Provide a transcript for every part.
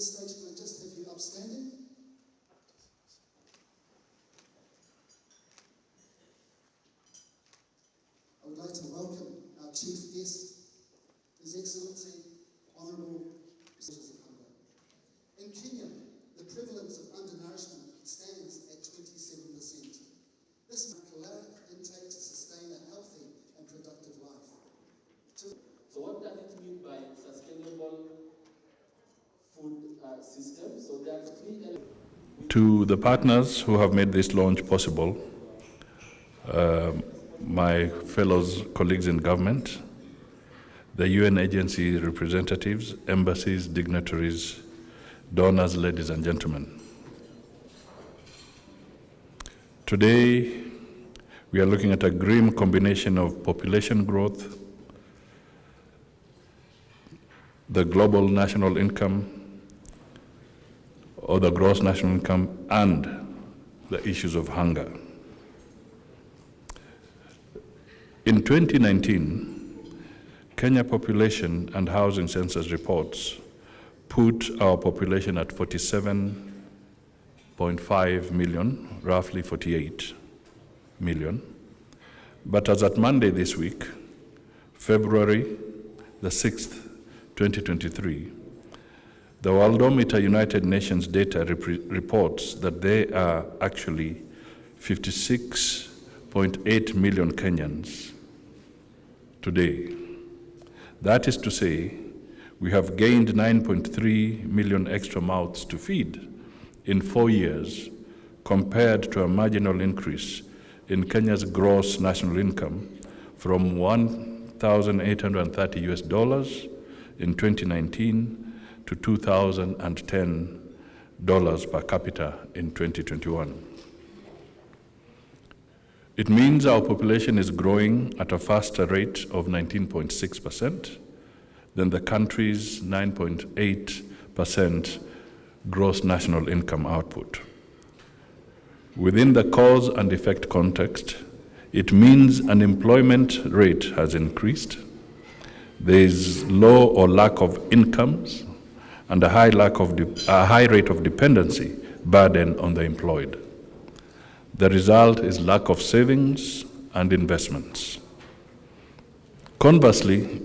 this stage, can I just have you upstanding? I would like to welcome our chief guest, His Excellency, Honourable Ministers of Hunger. In Kenya, the prevalence of undernourishment stands at 27%. This caloric intake to sustain a healthy and productive life. So what does it mean by sustainable food system? So there are three elements. To the partners who have made this launch possible, my fellow colleagues in government, the UN agency representatives, embassies, dignitaries, donors, ladies and gentlemen. Today, we are looking at a grim combination of population growth, the global national income, or the gross national income, and the issues of hunger. In 2019, Kenya Population and Housing Census reports put our population at 47.5 million, roughly 48 million. But as at Monday this week, February the 6th, 2023, the Worldometer United Nations data reports that there are actually 56.8 million Kenyans today. That is to say, we have gained 9.3 million extra mouths to feed in 4 years, compared to a marginal increase in Kenya's gross national income from $1,830 in 2019 to $2,010 per capita in 2021. It means our population is growing at a faster rate of 19.6% than the country's 9.8% gross national income output. Within the cause and effect context, it means unemployment rate has increased, there is low or lack of incomes, and a high rate of dependency burden on the employed. The result is lack of savings and investments. Conversely,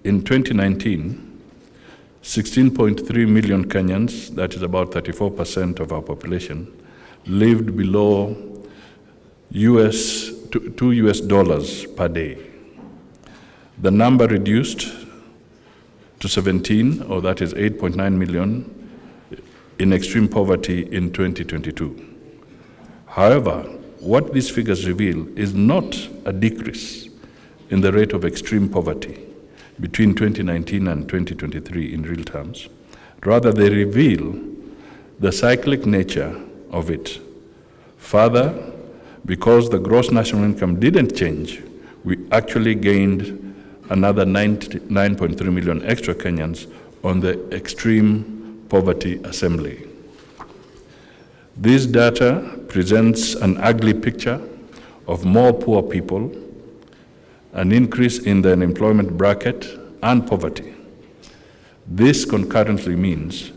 in 2019, 16.3 million Kenyans, that is about 34% of our population, lived below $2 per day. The number reduced to 17, or that is 8.9 million, in extreme poverty in 2022. However, what these figures reveal is not a decrease in the rate of extreme poverty between 2019 and 2023 in real terms. Rather, they reveal the cyclic nature of it. Further, because the gross national income didn't change, we actually gained another 9.3 million extra Kenyans on the extreme poverty assembly. This data presents an ugly picture of more poor people, an increase in the unemployment bracket, and poverty. This concurrently means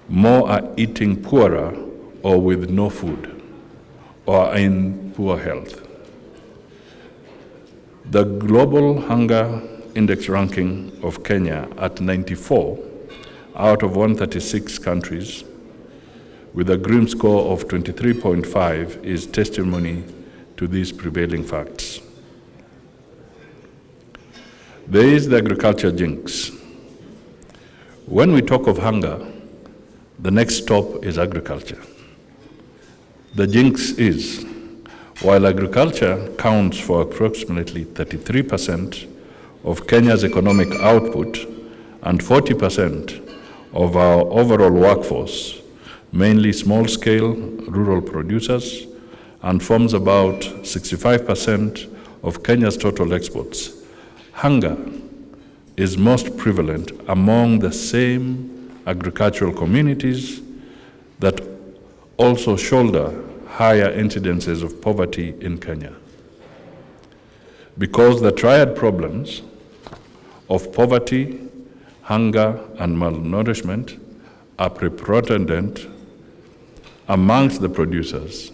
more are eating poorer or with no food, or in poor health. The Global Hunger Index ranking of Kenya at 94 out of 136 countries, with a grim score of 23.5, is testimony to these prevailing facts. There is the agriculture jinx. When we talk of hunger, the next stop is agriculture. The jinx is, while agriculture counts for approximately 33% of Kenya's economic output and 40% of our overall workforce, mainly small-scale rural producers, and forms about 65% of Kenya's total exports, hunger is most prevalent among the same agricultural communities that also shoulder higher incidences of poverty in Kenya. Because the triad problems of poverty, hunger, and malnourishment are preponderant amongst the producers,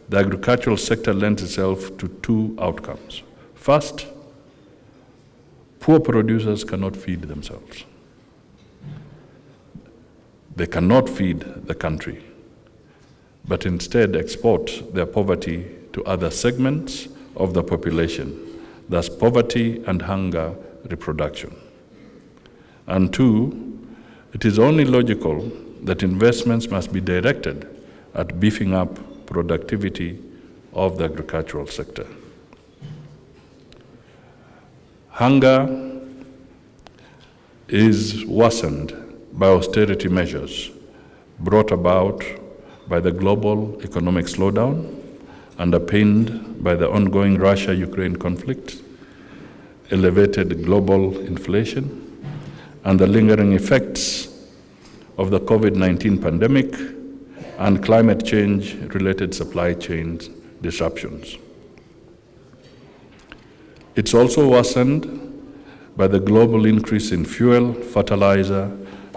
the agricultural sector lends itself to two outcomes. First, poor producers cannot feed themselves. They cannot feed the country, but instead export their poverty to other segments of the population, thus poverty and hunger reproduction. And two, it is only logical that investments must be directed at beefing up productivity of the agricultural sector. Hunger is worsened by austerity measures brought about by the global economic slowdown, underpinned by the ongoing Russia-Ukraine conflict, elevated global inflation, and the lingering effects of the COVID-19 pandemic and climate change-related supply chain disruptions. It's also worsened by the global increase in fuel, fertilizer,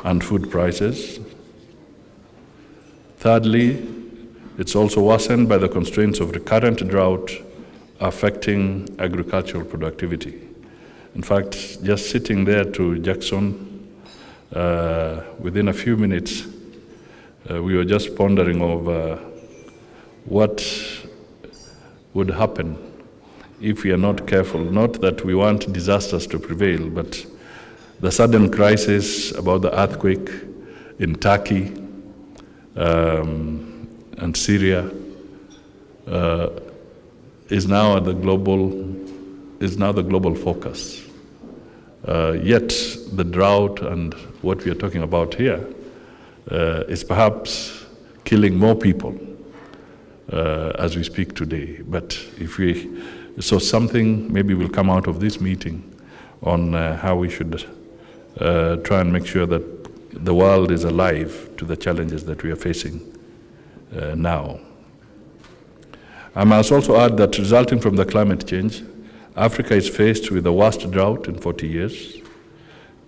and food prices. Thirdly, it's also worsened by the constraints of recurrent drought affecting agricultural productivity. In fact, just sitting there to Jackson, within a few minutes, we were just pondering over what would happen if we are not careful. Not that we want disasters to prevail, but the sudden crisis about the earthquake in Turkey and Syria is now the global focus. Yet the drought and what we are talking about here is perhaps killing more people as we speak today. But so something maybe will come out of this meeting on how we should try and make sure that the world is alive to the challenges that we are facing now. I must also add that resulting from the climate change, Africa is faced with the worst drought in 40 years.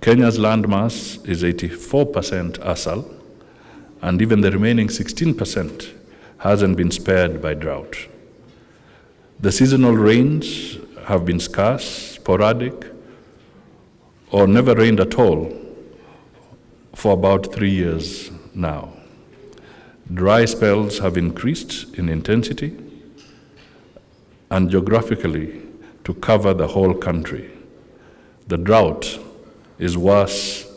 Kenya's landmass is 84% arsal, and even the remaining 16% hasn't been spared by drought. The seasonal rains have been scarce, sporadic, or never rained at all for about 3 years now. Dry spells have increased in intensity and geographically to cover the whole country. The drought is worse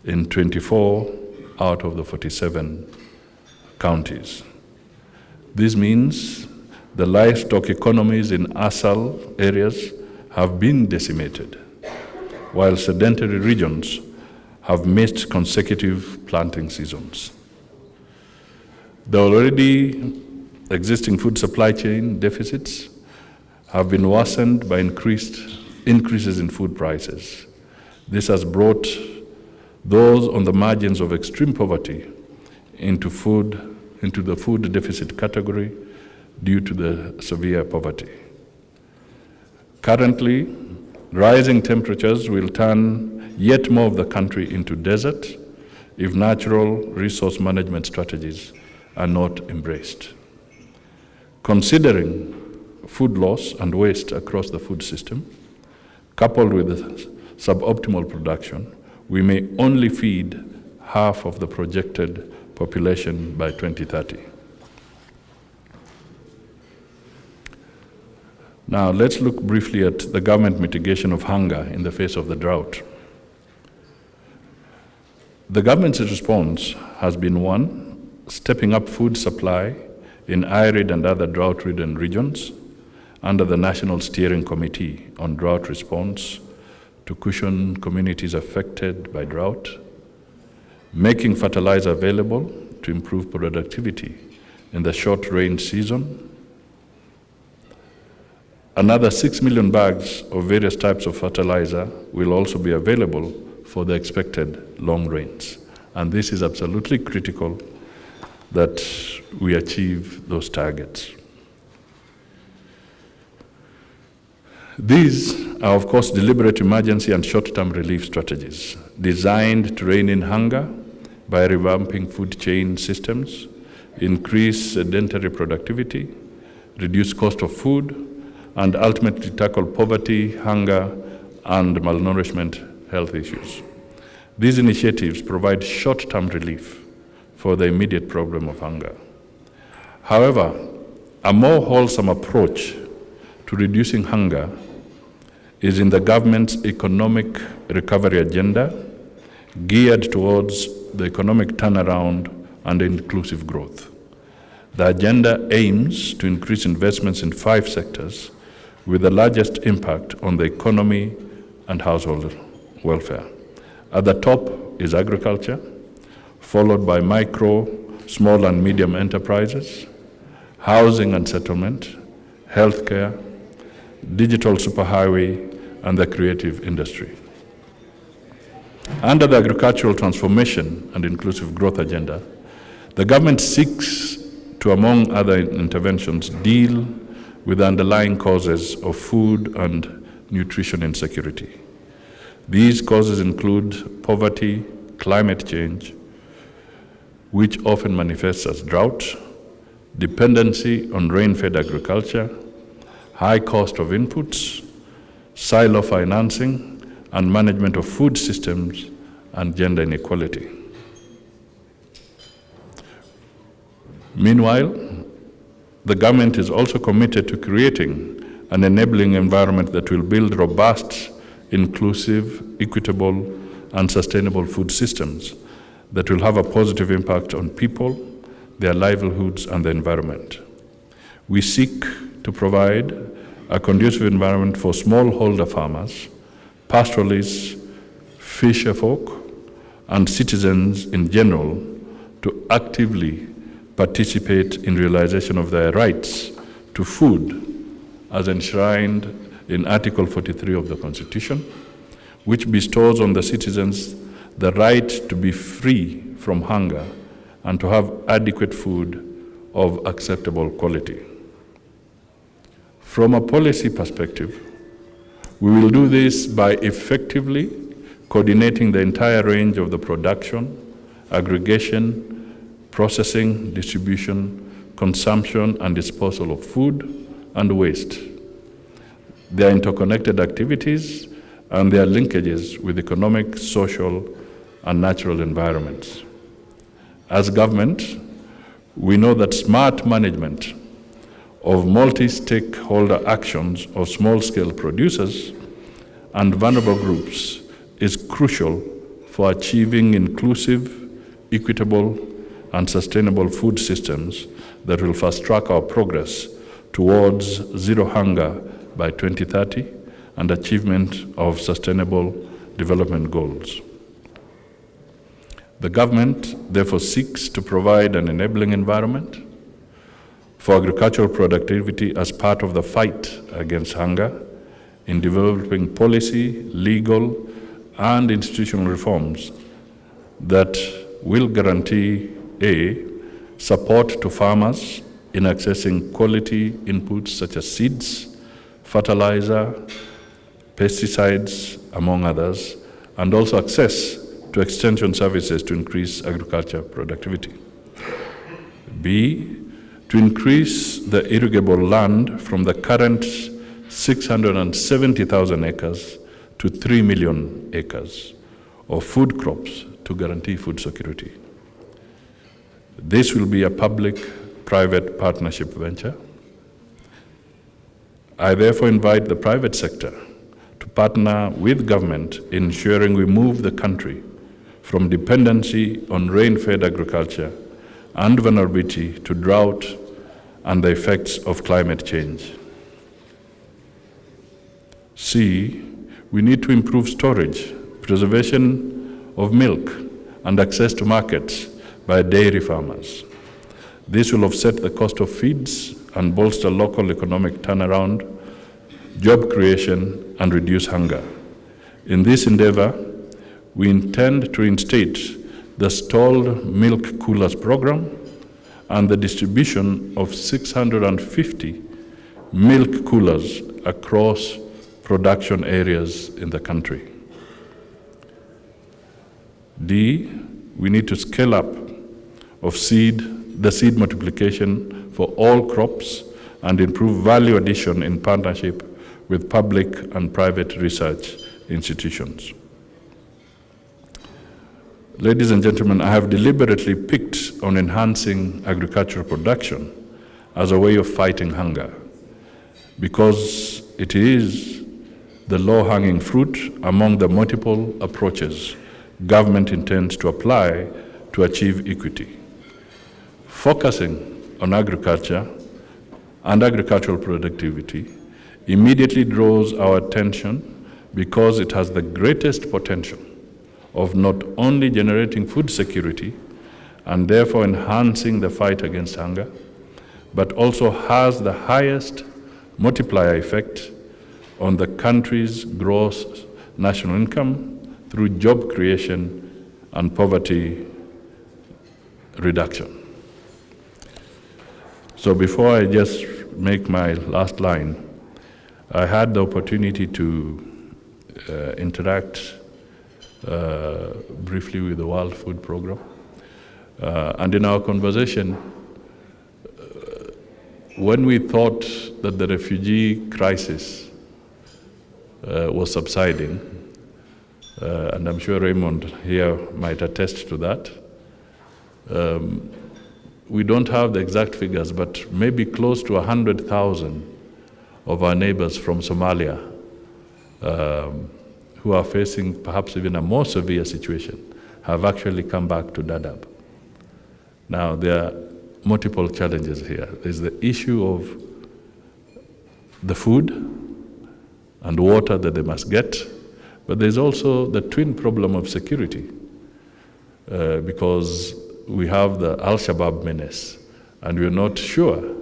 in 24 out of the 47 counties. This means the livestock economies in arsal areas have been decimated, while sedentary regions have missed consecutive planting seasons. The already existing food supply chain deficits have been worsened by increases in food prices. This has brought those on the margins of extreme poverty into the food deficit category due to the severe poverty. Currently, rising temperatures will turn yet more of the country into desert if natural resource management strategies are not embraced. Considering food loss and waste across the food system, coupled with suboptimal production, we may only feed half of the projected population by 2030. Now, let's look briefly at the government mitigation of hunger in the face of the drought. The government's response has been one, stepping up food supply in arid and other drought-ridden regions under the National Steering Committee on Drought Response to cushion communities affected by drought, making fertilizer available to improve productivity in the short rain season. Another 6 million bags of various types of fertilizer will also be available for the expected long rains. And this is absolutely critical that we achieve those targets. These are, of course, deliberate emergency and short-term relief strategies designed to rein in hunger by revamping food chain systems, increase sedentary productivity, reduce cost of food, and ultimately tackle poverty, hunger, and malnourishment health issues. These initiatives provide short-term relief for the immediate problem of hunger. However, a more wholesome approach to reducing hunger is in the government's economic recovery agenda, geared towards the economic turnaround and inclusive growth. The agenda aims to increase investments in 5 sectors with the largest impact on the economy and household welfare. At the top is agriculture, followed by micro, small and medium enterprises, housing and settlement, healthcare, digital superhighway, and the creative industry. Under the agricultural transformation and inclusive growth agenda, the government seeks to, among other interventions, deal with the underlying causes of food and nutrition insecurity. These causes include poverty, climate change, which often manifests as drought, dependency on rain-fed agriculture, high cost of inputs, silo financing, and management of food systems, and gender inequality. Meanwhile, the government is also committed to creating an enabling environment that will build robust, inclusive, equitable, and sustainable food systems that will have a positive impact on people, their livelihoods, and the environment. We seek to provide a conducive environment for smallholder farmers, pastoralists, fisherfolk, and citizens in general to actively participate in realization of their rights to food as enshrined in Article 43 of the Constitution, which bestows on the citizens the right to be free from hunger and to have adequate food of acceptable quality. From a policy perspective, we will do this by effectively coordinating the entire range of the production, aggregation, processing, distribution, consumption, and disposal of food and waste, their interconnected activities, and their linkages with economic, social, and natural environments. As government, we know that smart management of multi-stakeholder actions of small-scale producers and vulnerable groups is crucial for achieving inclusive, equitable, and sustainable food systems that will fast-track our progress towards zero hunger by 2030 and achievement of sustainable development goals. The government therefore seeks to provide an enabling environment for agricultural productivity as part of the fight against hunger in developing policy, legal, and institutional reforms that will guarantee A, support to farmers in accessing quality inputs such as seeds, fertilizer, pesticides, among others, and also access to extension services to increase agriculture productivity. B, to increase the irrigable land from the current 670,000 acres to 3 million acres of food crops to guarantee food security. This will be a public-private partnership venture. I therefore invite the private sector to partner with government in ensuring we move the country from dependency on rain-fed agriculture and vulnerability to drought and the effects of climate change. C, we need to improve storage, preservation of milk, and access to markets by dairy farmers. This will offset the cost of feeds and bolster local economic turnaround, job creation, and reduce hunger. In this endeavor, we intend to reinstate the stalled milk coolers program and the distribution of 650 milk coolers across production areas in the country. D, we need to scale up of the seed multiplication for all crops and improve value addition in partnership with public and private research institutions. Ladies and gentlemen, I have deliberately picked on enhancing agricultural production as a way of fighting hunger because it is the low-hanging fruit among the multiple approaches government intends to apply to achieve equity. Focusing on agriculture and agricultural productivity immediately draws our attention because it has the greatest potential of not only generating food security and therefore enhancing the fight against hunger, but also has the highest multiplier effect on the country's gross national income through job creation and poverty reduction. So before I just make my last line, I had the opportunity to interact briefly with the World Food Programme. And in our conversation, when we thought that the refugee crisis was subsiding, and I'm sure Raymond here might attest to that, we don't have the exact figures, but maybe close to 100,000 of our neighbors from Somalia who are facing perhaps even a more severe situation have actually come back to Daadab. Now, there are multiple challenges here. There's the issue of the food and water that they must get, but there's also the twin problem of security because we have the Al-Shabaab menace, and we're not sure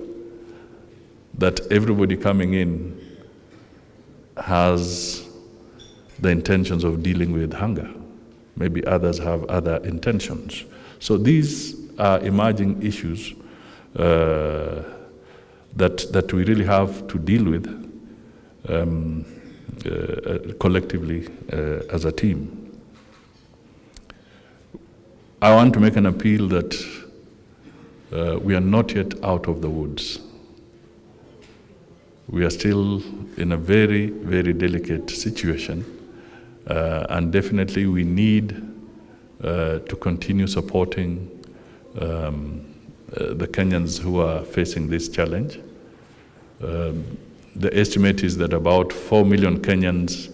that everybody coming in has the intentions of dealing with hunger. Maybe others have other intentions. So these are emerging issues that we really have to deal with collectively as a team. I want to make an appeal that we are not yet out of the woods. We are still in a very, very delicate situation, and definitely we need to continue supporting the Kenyans who are facing this challenge. The estimate is that about 4 million Kenyans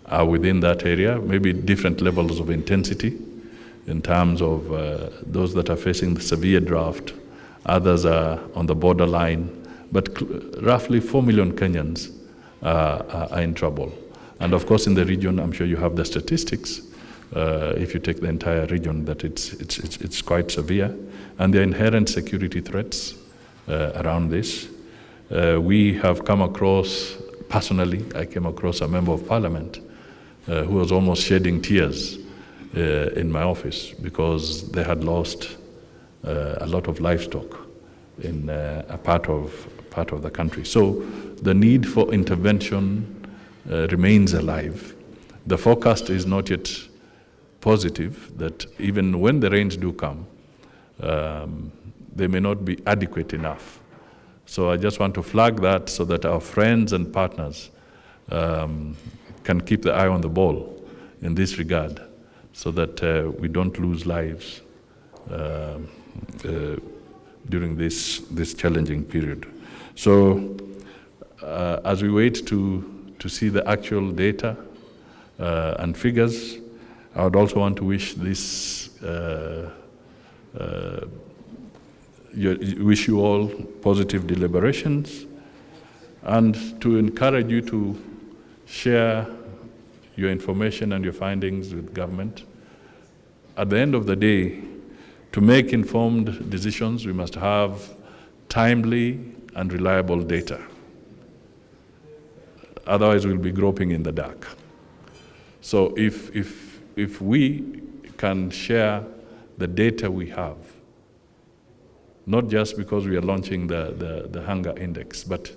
are within that area, maybe different levels of intensity in terms of those that are facing the severe drought, others are on the borderline, but roughly 4 million Kenyans are in trouble. And of course in the region, I'm sure you have the statistics, if you take the entire region, that it's quite severe. And there are inherent security threats around this. We have come across, personally, I came across a member of parliament who was almost shedding tears in my office because they had lost a lot of livestock in a part of the country. So the need for intervention remains alive. The forecast is not yet positive that even when the rains do come, they may not be adequate enough. So I just want to flag that so that our friends and partners can keep the eye on the ball in this regard, so that we don't lose lives during this challenging period. So as we wait to see the actual data and figures, I would also want to wish wish you all positive deliberations and to encourage you to share your information and your findings with government. At the end of the day, to make informed decisions, we must have timely and reliable data. Otherwise, we'll be groping in the dark. So if we can share the data we have, not just because we are launching the hunger index, but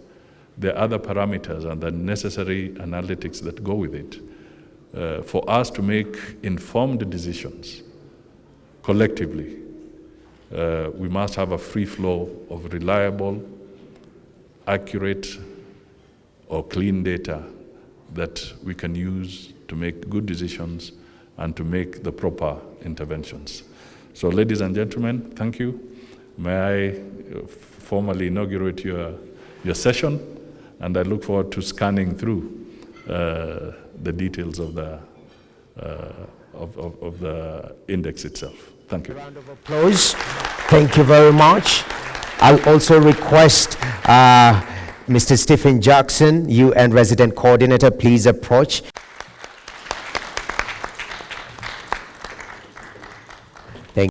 the other parameters and the necessary analytics that go with it, for us to make informed decisions collectively, we must have a free flow of reliable, accurate, or clean data that we can use to make good decisions and to make the proper interventions. So, ladies and gentlemen, thank you. May I formally inaugurate your session, and I look forward to scanning through the details of the index itself. Thank you. A round of applause. Thank you very much. I'll also request Mr. Stephen Jackson, UN Resident Coordinator, please approach.